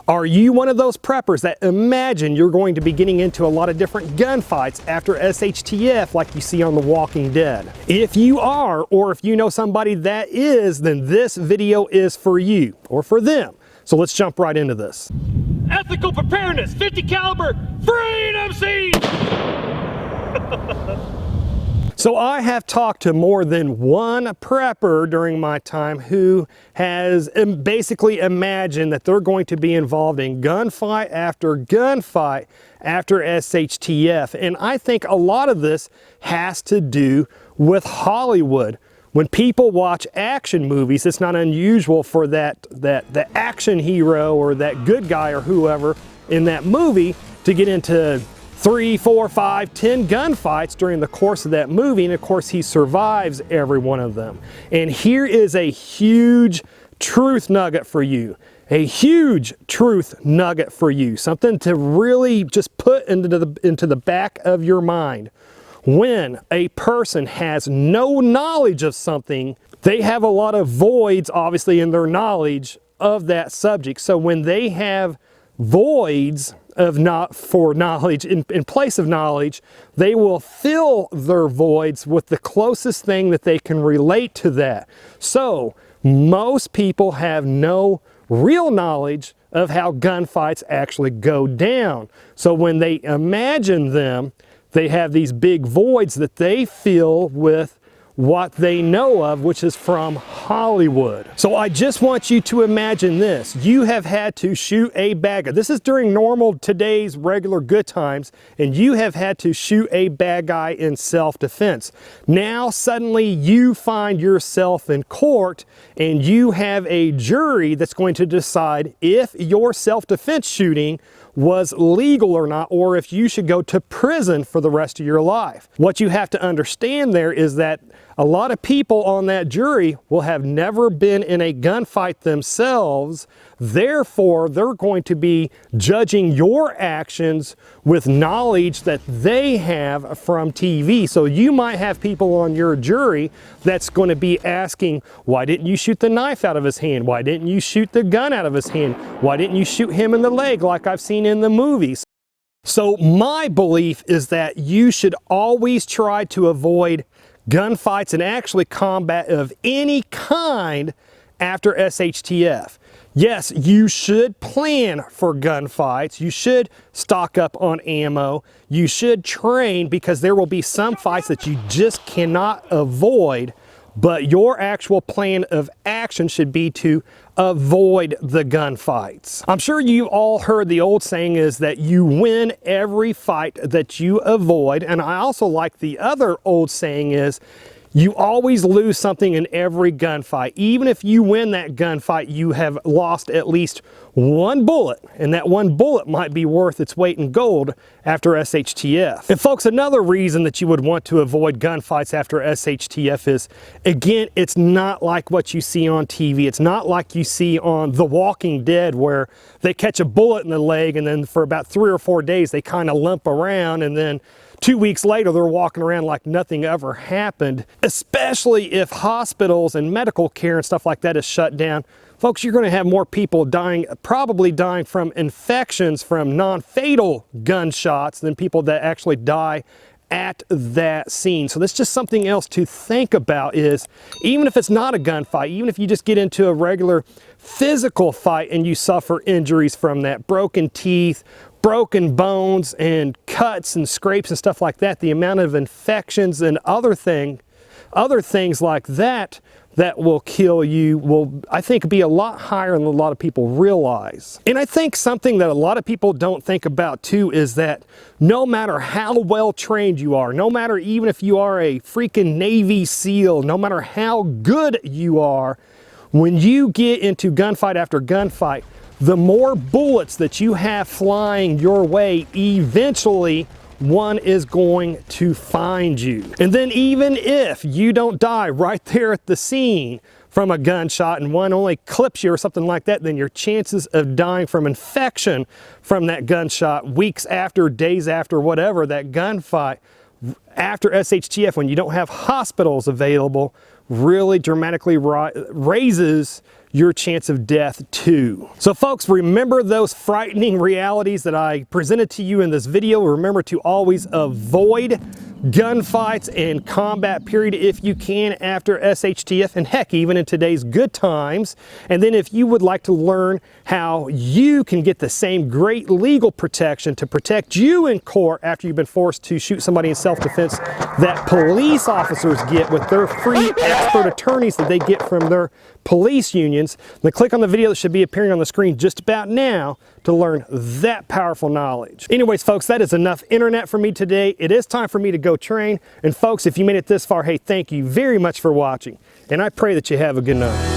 Are you one of those preppers that imagine you're going to be getting into a lot of different gunfights after SHTF like you see on The Walking Dead? If you are, or if you know somebody that is, then this video is for you, or for them. So let's jump right into this. Ethical Preparedness, 50 caliber, freedom scene! So I have talked to more than one prepper during my time who has basically imagined that they're going to be involved in gunfight after SHTF. And I think a lot of this has to do with Hollywood. When people watch action movies, it's not unusual for the action hero or that good guy or whoever in that movie to get into 3, 4, 5, 10 gunfights during the course of that movie, and of course he survives every one of them. And here is a huge truth nugget for you. A huge truth nugget for you. Something to really just put into the back of your mind. When a person has no knowledge of something, they have a lot of voids, obviously, in their knowledge of that subject. So when they have voids of knowledge in place of knowledge, they will fill their voids with the closest thing that they can relate to that. So most people have no real knowledge of how gunfights actually go down. So when they imagine them, they have these big voids that they fill with what they know of, which is from Hollywood. So I just want you to imagine this. You have had to shoot a bad guy. This is during normal, today's regular good times, and you have had to shoot a bad guy in self-defense. Now suddenly you find yourself in court and you have a jury that's going to decide if your self-defense shooting was legal or not, or if you should go to prison for the rest of your life. What you have to understand there is that a lot of people on that jury will have never been in a gunfight themselves. Therefore, they're going to be judging your actions with knowledge that they have from TV. So you might have people on your jury that's going to be asking, why didn't you shoot the knife out of his hand? Why didn't you shoot the gun out of his hand? Why didn't you shoot him in the leg like I've seen in the movies? So my belief is that you should always try to avoid gunfights and actually combat of any kind after SHTF. Yes, you should plan for gunfights. You should stock up on ammo. You should train, because there will be some fights that you just cannot avoid, but your actual plan of action should be to avoid the gunfights. I'm sure you all heard the old saying is that you win every fight that you avoid, and I also like the other old saying is you always lose something in every gunfight. Even if you win that gunfight, you have lost at least one bullet, and that one bullet might be worth its weight in gold after SHTF. And folks, another reason that you would want to avoid gunfights after SHTF is, again, it's not like what you see on TV. It's not like you see on The Walking Dead, where they catch a bullet in the leg and then for about 3 or 4 days they kind of limp around, and then 2 weeks later they're walking around like nothing ever happened. Especially if hospitals and medical care and stuff like that is shut down. Folks, you're going to have more people dying, probably dying from infections from non-fatal gunshots than people that actually die at that scene. So that's just something else to think about, is even if it's not a gunfight, even if you just get into a regular physical fight and you suffer injuries from that, broken teeth, broken bones and cuts and scrapes and stuff like that, the amount of infections and other things like that will kill you will, I think, be a lot higher than a lot of people realize. And I think something that a lot of people don't think about too is that no matter how well trained you are, no matter even if you are a freaking Navy SEAL, no matter how good you are, when you get into gunfight after gunfight, the more bullets that you have flying your way, eventually one is going to find you. And then even if you don't die right there at the scene from a gunshot and one only clips you or something like that, then your chances of dying from infection from that gunshot weeks after, days after, whatever, that gunfight after SHTF, when you don't have hospitals available, really dramatically raises your chance of death too. So folks, remember those frightening realities that I presented to you in this video. Remember to always avoid gunfights and combat period if you can after SHTF, and heck, even in today's good times. And then if you would like to learn how you can get the same great legal protection to protect you in court after you've been forced to shoot somebody in self-defense that police officers get with their free expert attorneys that they get from their police unions, then click on the video that should be appearing on the screen just about now to learn that powerful knowledge. Anyways, folks, that is enough internet for me today. It is time for me to go train. And folks, if you made it this far, hey, thank you very much for watching. And I pray that you have a good night.